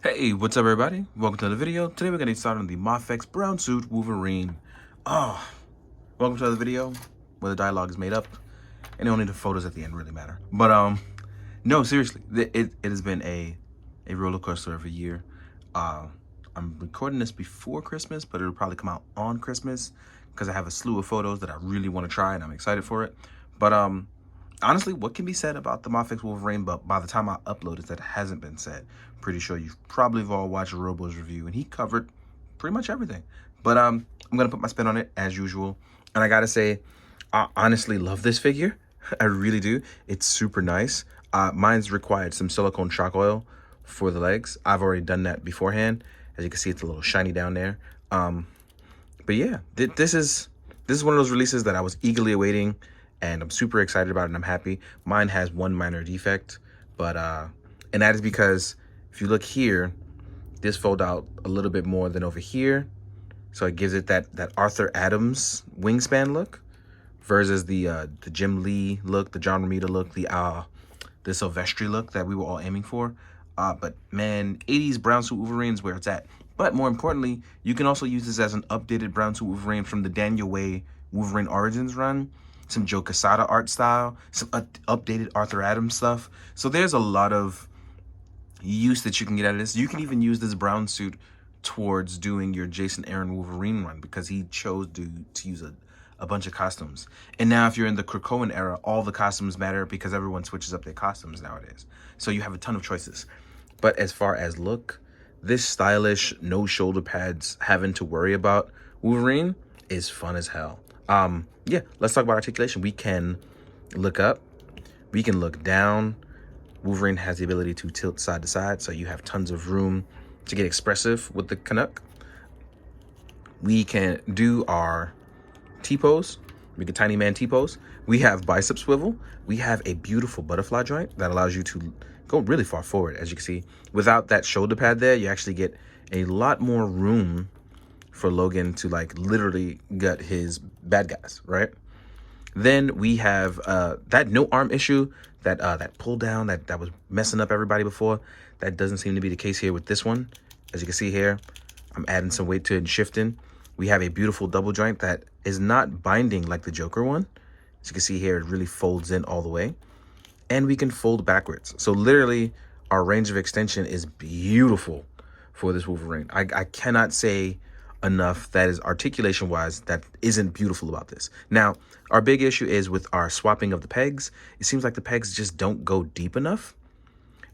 Hey, what's up everybody? Welcome to the video. Today we're getting started on the Mafex brown suit Wolverine. Oh, welcome to the video where the dialogue is made up and only the photos at the end really matter. But no, seriously, it has been a roller coaster of a year. I'm recording this before Christmas, but it'll probably come out on Christmas because I have a slew of photos that I really want to try and I'm excited for it. But honestly, what can be said about the Mafex Wolverine, but by the time I upload it, that hasn't been said. Pretty sure you've probably all watched Robo's review, and he covered pretty much everything. But I'm gonna put my spin on it as usual, and I gotta say, I honestly love this figure. I really do. It's super nice. Mine's required some silicone shock oil for the legs. I've already done that beforehand. As you can see, it's a little shiny down there. But yeah, this is one of those releases that I was eagerly awaiting, and I'm super excited about it, and I'm happy. Mine has one minor defect, but and that is because if you look here, this fold out a little bit more than over here, so it gives it that Arthur Adams wingspan look versus the Jim Lee look, the John Romita look, the Silvestri look that we were all aiming for. But man, 80s brown suit Wolverine is where it's at. But more importantly, you can also use this as an updated brown suit Wolverine from the Daniel Way Wolverine Origins run, some Joe Quesada art style, some updated Arthur Adams stuff. So there's a lot of use that you can get out of this. You can even use this brown suit towards doing your Jason Aaron Wolverine run because he chose to use a bunch of costumes. And now if you're in the Krakoan era, all the costumes matter because everyone switches up their costumes nowadays. So you have a ton of choices. But as far as look, this stylish, no shoulder pads, having to worry about Wolverine is fun as hell. Yeah, let's talk about articulation. We can look up, we can look down. Wolverine has the ability to tilt side to side, so you have tons of room to get expressive with the Canuck. We can do our T-pose. We can tiny man T-pose. We have bicep swivel. We have a beautiful butterfly joint that allows you to go really far forward. As you can see, without that shoulder pad there, you actually get a lot more room for Logan to like literally gut his bad guys, right? Then we have that no arm issue, that pull down that was messing up everybody before. That doesn't seem to be the case here with this one. As you can see here, I'm adding some weight to it and shifting. We have a beautiful double joint that is not binding like the Joker one. As you can see here, it really folds in all the way. And we can fold backwards. So literally, our range of extension is beautiful for this Wolverine. I cannot say enough that is articulation wise that isn't beautiful about this. Now, our big issue is with our swapping of the pegs. It seems like the pegs just don't go deep enough.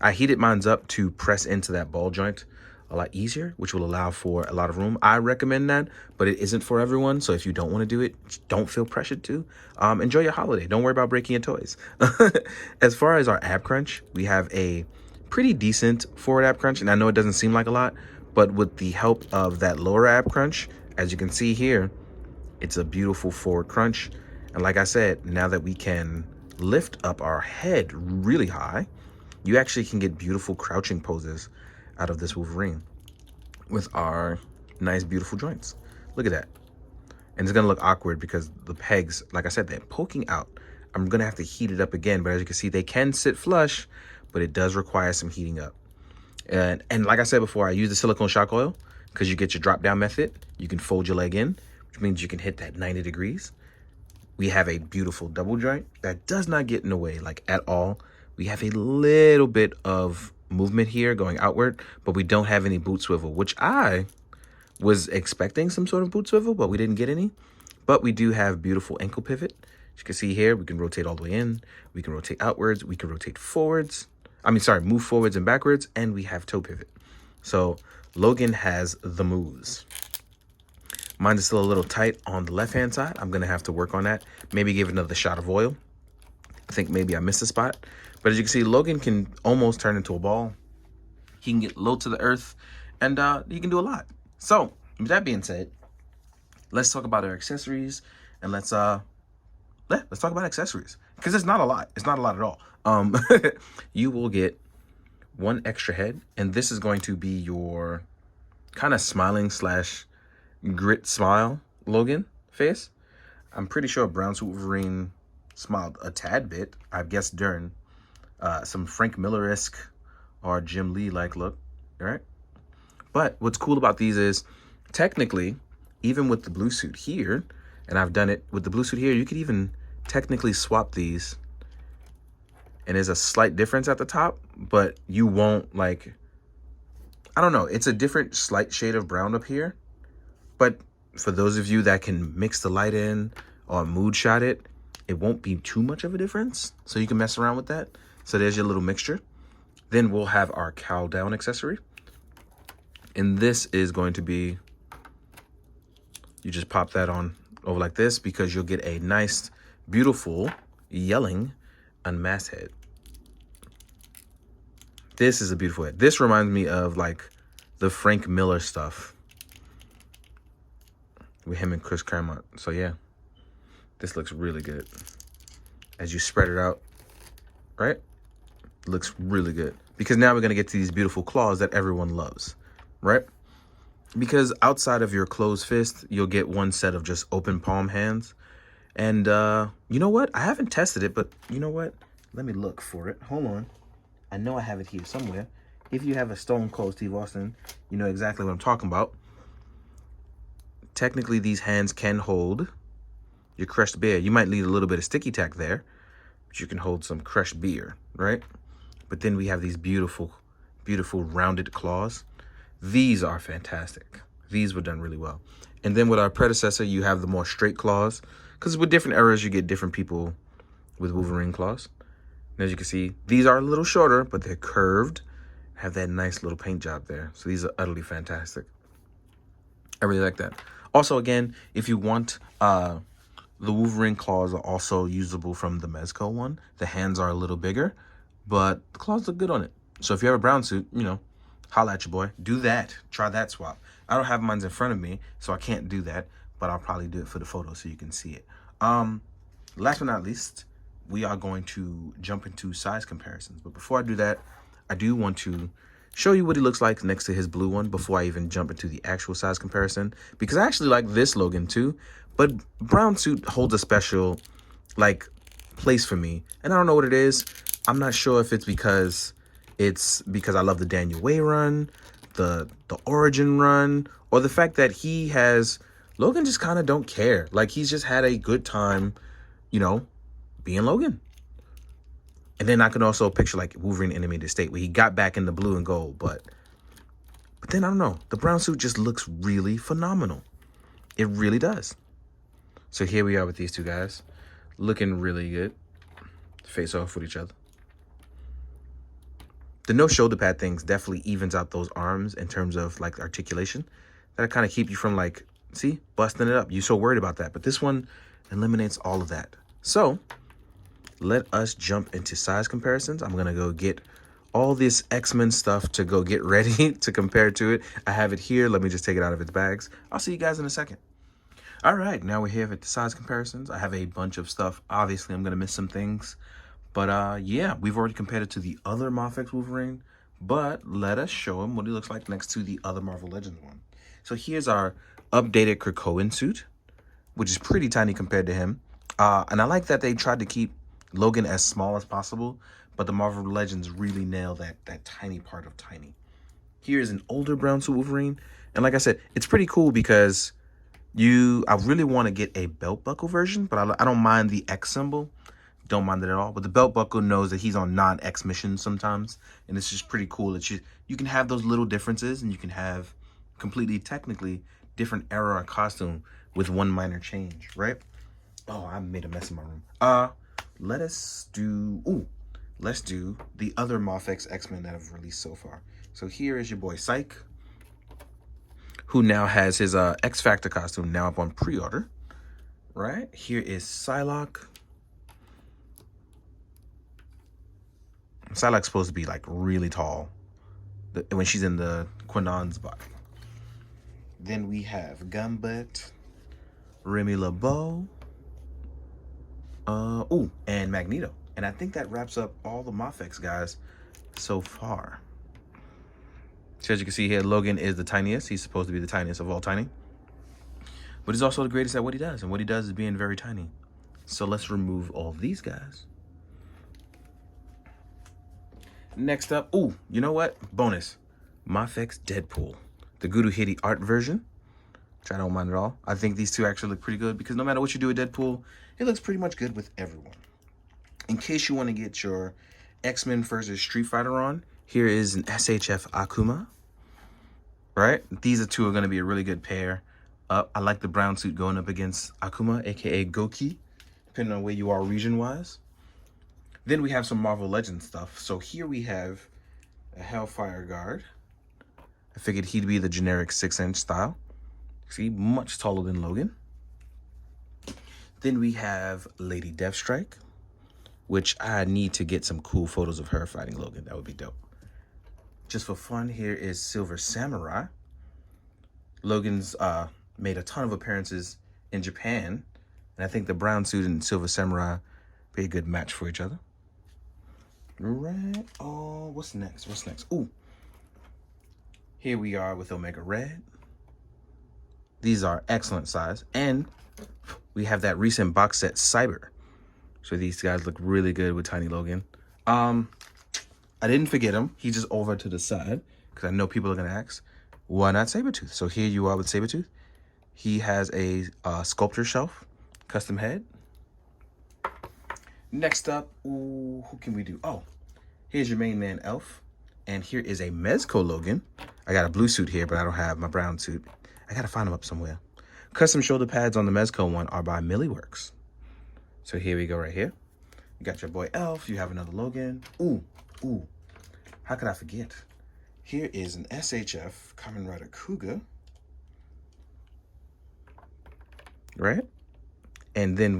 I heated mine up to press into that ball joint a lot easier, which will allow for a lot of room. I recommend that, but it isn't for everyone. So if you don't want to do it, don't feel pressured to. Enjoy your holiday. Don't worry about breaking your toys. As far as our ab crunch, we have a pretty decent forward ab crunch. And I know it doesn't seem like a lot, but with the help of that lower ab crunch, as you can see here, it's a beautiful forward crunch. And like I said, now that we can lift up our head really high, you actually can get beautiful crouching poses out of this Wolverine with our nice, beautiful joints. Look at that. And it's gonna look awkward because the pegs, like I said, they're poking out. I'm gonna have to heat it up again, but as you can see, they can sit flush, but it does require some heating up. And like I said before, I use the silicone shock oil because you get your drop down method. You can fold your leg in, which means you can hit that 90 degrees. We have a beautiful double joint that does not get in the way like at all. We have a little bit of movement here going outward, but we don't have any boot swivel, which I was expecting some sort of boot swivel, but we didn't get any. But we do have beautiful ankle pivot. As you can see here, we can rotate all the way in. We can rotate outwards. We can rotate forwards. Move forwards and backwards, and we have toe pivot. So Logan has the moves. Mine is still a little tight on the left-hand side. I'm going to have to work on that. Maybe give it another shot of oil. I think maybe I missed a spot. But as you can see, Logan can almost turn into a ball. He can get low to the earth, and he can do a lot. So, with that being said, let's talk about our accessories, and let's talk about accessories. Because it's not a lot. It's not a lot at all. You will get one extra head, and this is going to be your kind of smiling / grit smile Logan face. I'm pretty sure Brown Suit Wolverine smiled a tad bit, I guess, during some Frank Miller-esque or Jim Lee-like look, all right? But what's cool about these is technically, even with the blue suit here, and I've done it with the blue suit here, you could even technically swap these. And there's a slight difference at the top, but you won't like, I don't know. It's a different slight shade of brown up here. But for those of you that can mix the light in or mood shot it, it won't be too much of a difference. So you can mess around with that. So there's your little mixture. Then we'll have our cowl down accessory. And this is going to be, you just pop that on over like this because you'll get a nice, beautiful, yelling unmasked head. This is a beautiful head. This reminds me of like the Frank Miller stuff with him and Chris Claremont. So yeah, this looks really good. As you spread it out, right? It looks really good. Because now we're gonna get to these beautiful claws that everyone loves, right? Because outside of your closed fist, you'll get one set of just open palm hands. And you know what? I haven't tested it, but you know what? Let me look for it. Hold on. I know I have it here somewhere. If you have a Stone Cold Steve Austin, you know exactly what I'm talking about. Technically, these hands can hold your crushed beer. You might need a little bit of sticky tack there, but you can hold some crushed beer, right? But then we have these beautiful, beautiful rounded claws. These are fantastic. These were done really well. And then with our predecessor, you have the more straight claws. Because with different eras, you get different people with Wolverine claws. And as you can see, these are a little shorter, but they're curved. Have that nice little paint job there. So these are utterly fantastic. I really like that. Also, again, if you want, the Wolverine claws are also usable from the Medicom one. The hands are a little bigger, but the claws look good on it. So if you have a brown suit, you know, holla at your boy. Do that. Try that swap. I don't have mine in front of me, so I can't do that, but I'll probably do it for the photo so you can see it. Last but not least, we are going to jump into size comparisons. But before I do that, I do want to show you what he looks like next to his blue one before I even jump into the actual size comparison. Because I actually like this Logan too, but brown suit holds a special, like, place for me. And I don't know what it is. I'm not sure if it's because I love the Daniel Way run, the Origin run, or the fact that he has, Logan just kind of don't care. Like, he's just had a good time, you know, being Logan. And then I can also picture like Wolverine Animated State where he got back in the blue and gold, but then I don't know. The brown suit just looks really phenomenal. It really does. So here we are with these two guys looking really good. Face off with each other. The no shoulder pad things definitely evens out those arms in terms of like articulation. That'll kind of keep you from like, see, busting it up. You're so worried about that. But this one eliminates all of that. So let us jump into size comparisons. I'm going to go get all this X-Men stuff to go get ready to compare to it. I have it here. Let me just take it out of its bags. I'll see you guys in a second. All right, now we're here at the size comparisons. I have a bunch of stuff. Obviously, I'm going to miss some things. But yeah, we've already compared it to the other Mafex Wolverine. But let us show him what he looks like next to the other Marvel Legends one. So here's our updated Krakoan suit, which is pretty tiny compared to him. And I like that they tried to keep Logan as small as possible, but the Marvel Legends really nail that tiny part of tiny. Here's an older brown suit Wolverine. And like I said, it's pretty cool because I really want to get a belt buckle version, but I don't mind the X symbol. Don't mind it at all. But the belt buckle knows that he's on non-X missions sometimes. And it's just pretty cool that you can have those little differences and you can have completely technically different era costume with one minor change, right? Oh, I made a mess in my room. Let's do the other Mafex X-Men that have released so far. So here is your boy Psych, who now has his X Factor costume now up on pre-order. Right? Here is Psylocke. Psylocke's supposed to be like really tall when she's in the Quinon's body. Then we have Gambit, Remy LeBeau, and Magneto. And I think that wraps up all the Mafex guys so far. So as you can see here, Logan is the tiniest. He's supposed to be the tiniest of all tiny. But he's also the greatest at what he does. And what he does is being very tiny. So let's remove all of these guys. Next up, you know what? Bonus. Mafex Deadpool. the Guru Hidi art version, which I don't mind at all. I think these two actually look pretty good because no matter what you do with Deadpool, it looks pretty much good with everyone. In case you want to get your X-Men versus Street Fighter on, here is an SHF Akuma. Right? These two are going to be a really good pair. I like the brown suit going up against Akuma, aka Goki, depending on where you are region-wise. Then we have some Marvel Legends stuff. So here we have a Hellfire Guard. I figured he'd be the generic 6-inch style. See, much taller than Logan. Then we have Lady Deathstrike, which I need to get some cool photos of her fighting Logan. That would be dope. Just for fun, here is Silver Samurai. Logan's made a ton of appearances in Japan, and I think the brown suit and Silver Samurai be a good match for each other. Right. Oh, what's next? What's next? Ooh. Here we are with Omega Red. These are excellent size, and we have that recent box set Cyber. So these guys look really good with Tiny Logan. I didn't forget him. He's just over to the side because I know people are going to ask, why not Sabretooth? So here you are with Sabretooth. He has a sculpture shelf, custom head. Next up, ooh, who can we do? Oh, here's your main man, Elf. And here is a Mezco Logan. I got a blue suit here, but I don't have my brown suit. I got to find him up somewhere. Custom shoulder pads on the Mezco one are by Milliworks. So here we go right here. You got your boy Elf. You have another Logan. Ooh. Ooh, how could I forget? Here is an SHF Kamen Rider Kuga. Right? And then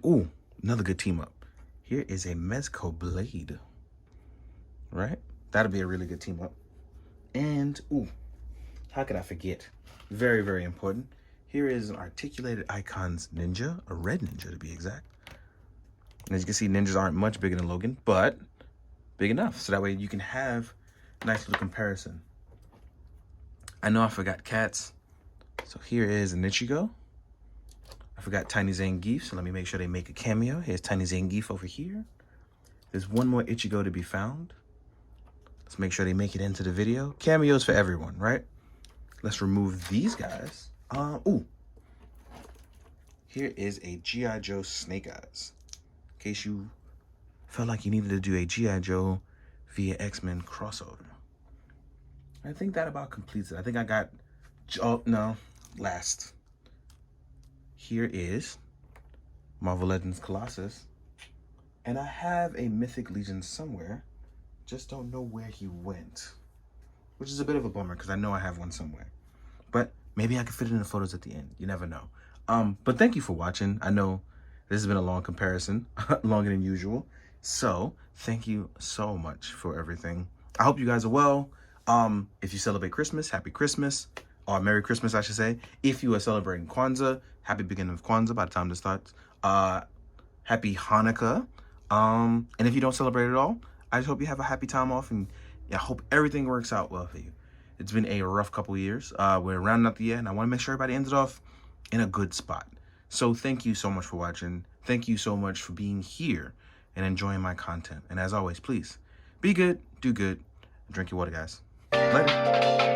ooh, another good team up. Here is a Mezco Blade. Right? That'll be a really good team up. And, ooh, how could I forget? Very, very important. Here is an Articulated Icons Ninja, a red ninja to be exact. And as you can see, ninjas aren't much bigger than Logan, but big enough, so that way you can have a nice little comparison. I know I forgot cats, so here is an Ichigo. I forgot Tiny Zangief, so let me make sure they make a cameo. Here's Tiny Zangief over here. There's one more Ichigo to be found. Let's make sure they make it into the video. Cameos for everyone, right? Let's remove these guys. Ooh. Here is a G.I. Joe Snake Eyes. In case you felt like you needed to do a G.I. Joe via X-Men crossover. I think that about completes it. I think I got, oh no, last. Here is Marvel Legends Colossus. And I have a Mythic Legion somewhere. Just don't know where he went. Which is a bit of a bummer because I know I have one somewhere. But maybe I can fit it in the photos at the end. You never know. But thank you for watching. I know this has been a long comparison, longer than usual. So thank you so much for everything. I hope you guys are well. If you celebrate Christmas, happy Christmas, or Merry Christmas, I should say. If you are celebrating Kwanzaa, happy beginning of Kwanzaa by the time this starts. Happy Hanukkah. And if you don't celebrate at all, I just hope you have a happy time off, and I hope everything works out well for you. It's been a rough couple of years. We're rounding up the year, and I want to make sure everybody ends it off in a good spot. So thank you so much for watching. Thank you so much for being here and enjoying my content. And as always, please be good, do good, drink your water, guys. Later.